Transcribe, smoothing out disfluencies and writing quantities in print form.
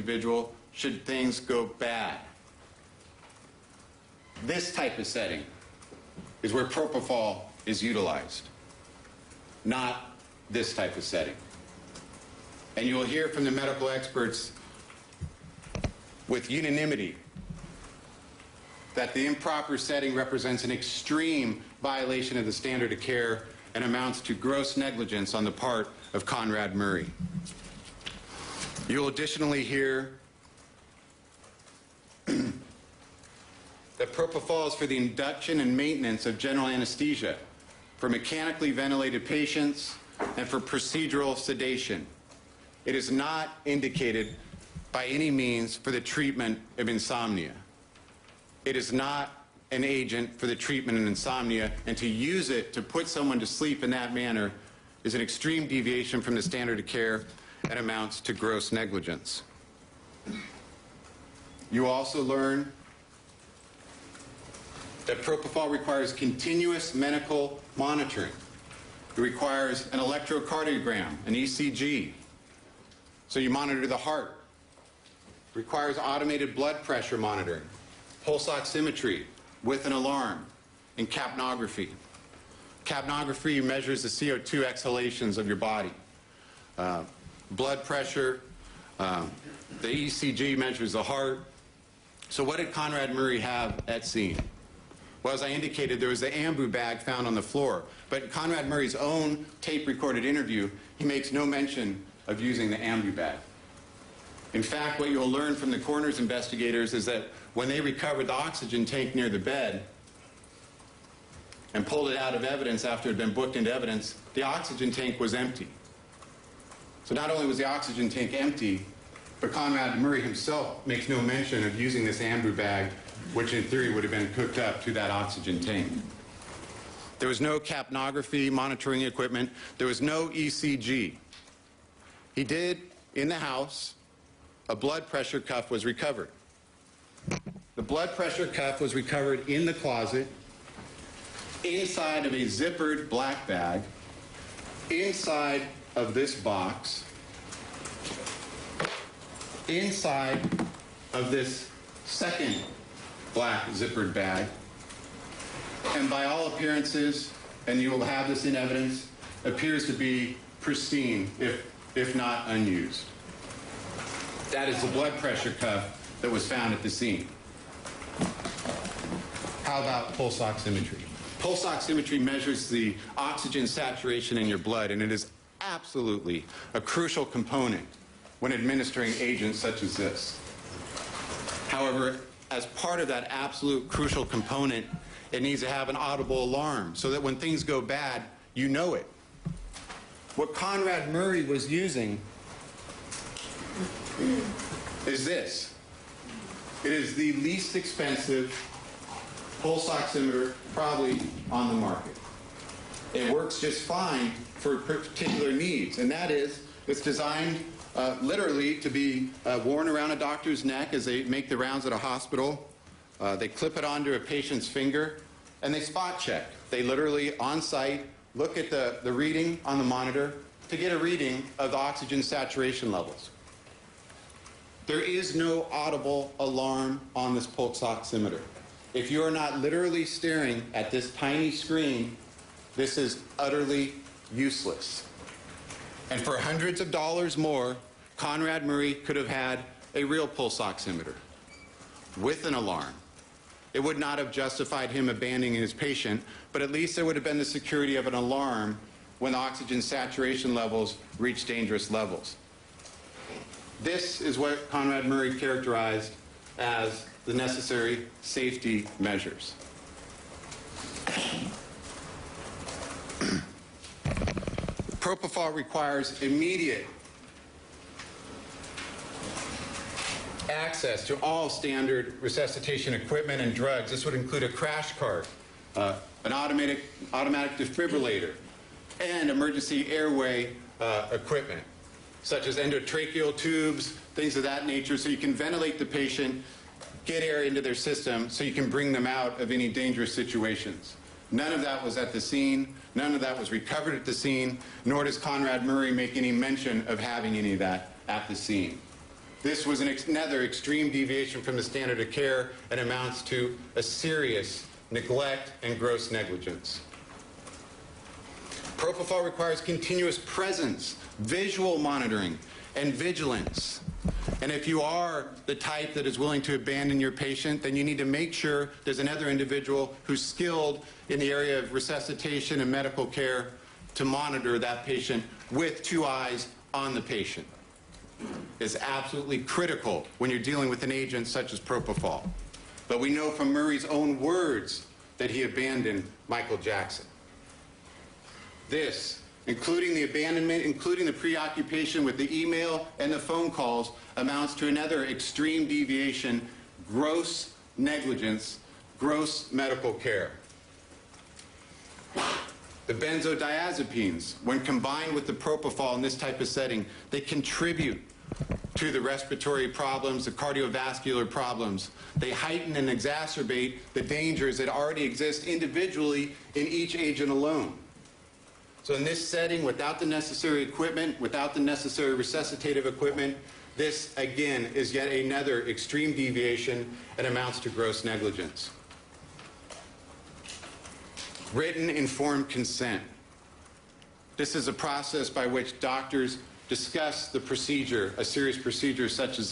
individual should things go bad. This type of setting is where propofol is utilized, not this type of setting. And you will hear from the medical experts with unanimity that the improper setting represents an extreme violation of the standard of care and amounts to gross negligence on the part of Conrad Murray. You will additionally hear that propofol is for the induction and maintenance of general anesthesia, for mechanically ventilated patients, and for procedural sedation. It is not indicated by any means for the treatment of insomnia. It is not an agent for the treatment of insomnia, and to use it to put someone to sleep in that manner is an extreme deviation from the standard of care and amounts to gross negligence. You also learn that propofol requires continuous medical monitoring. It requires an electrocardiogram, an ECG, so you monitor the heart. It requires automated blood pressure monitoring, pulse oximetry with an alarm, and capnography. Capnography measures the CO2 exhalations of your body. Blood pressure, the ECG measures the heart. So what did Conrad Murray have at scene? Well, as I indicated, there was the ambu bag found on the floor. But in Conrad Murray's own tape-recorded interview, he makes no mention of using the ambu bag. In fact, what you'll learn from the coroner's investigators is that when they recovered the oxygen tank near the bed and pulled it out of evidence after it had been booked into evidence, the oxygen tank was empty. So not only was the oxygen tank empty, but Conrad Murray himself makes no mention of using this ambu bag, which in theory would have been hooked up to that oxygen tank. There was no capnography monitoring equipment. There was no ECG. He did, in the house, a blood pressure cuff was recovered. The blood pressure cuff was recovered in the closet, inside of a zippered black bag, inside of this box, inside of this second black zippered bag, and by all appearances, and you will have this in evidence, appears to be pristine, if not unused. That is the blood pressure cuff that was found at the scene. How about pulse oximetry? Pulse oximetry measures the oxygen saturation in your blood, and it is absolutely a crucial component when administering agents such as this. However, as part of that absolute crucial component, it needs to have an audible alarm so that when things go bad, you know it. What Conrad Murray was using is this. It is the least expensive pulse oximeter probably on the market. It works just fine for particular needs, and that is, it's designed literally to be worn around a doctor's neck as they make the rounds at a hospital. They clip it onto a patient's finger, and they spot check. They literally, on site, look at the reading on the monitor to get a reading of the oxygen saturation levels. There is no audible alarm on this pulse oximeter. If you are not literally staring at this tiny screen, this is utterly useless. And for hundreds of dollars more, Conrad Murray could have had a real pulse oximeter with an alarm. It would not have justified him abandoning his patient, but at least there would have been the security of an alarm when the oxygen saturation levels reach dangerous levels. This is what Conrad Murray characterized as the necessary safety measures. Propofol requires immediate access to all standard resuscitation equipment and drugs. This would include a crash cart, an automatic defibrillator, and emergency airway equipment, such as endotracheal tubes, things of that nature, so you can ventilate the patient, get air into their system, so you can bring them out of any dangerous situations. None of that was at the scene. None of that was recovered at the scene, nor does Conrad Murray make any mention of having any of that at the scene. This was another extreme deviation from the standard of care and amounts to a serious neglect and gross negligence. Propofol requires continuous presence, visual monitoring, and vigilance. And if you are the type that is willing to abandon your patient, then you need to make sure there's another individual who's skilled in the area of resuscitation and medical care to monitor that patient with 2 eyes on the patient. It's absolutely critical when you're dealing with an agent such as propofol. But we know from Murray's own words that he abandoned Michael Jackson. This, including the abandonment, including the preoccupation with the email and the phone calls, amounts to another extreme deviation, gross negligence, gross medical care. The benzodiazepines, when combined with the propofol in this type of setting, they contribute to the respiratory problems, the cardiovascular problems. They heighten and exacerbate the dangers that already exist individually in each agent alone. So in this setting, without the necessary equipment, without the necessary resuscitative equipment, this, again, is yet another extreme deviation and amounts to gross negligence. Written informed consent. This is a process by which doctors discuss the procedure, a serious procedure such as this.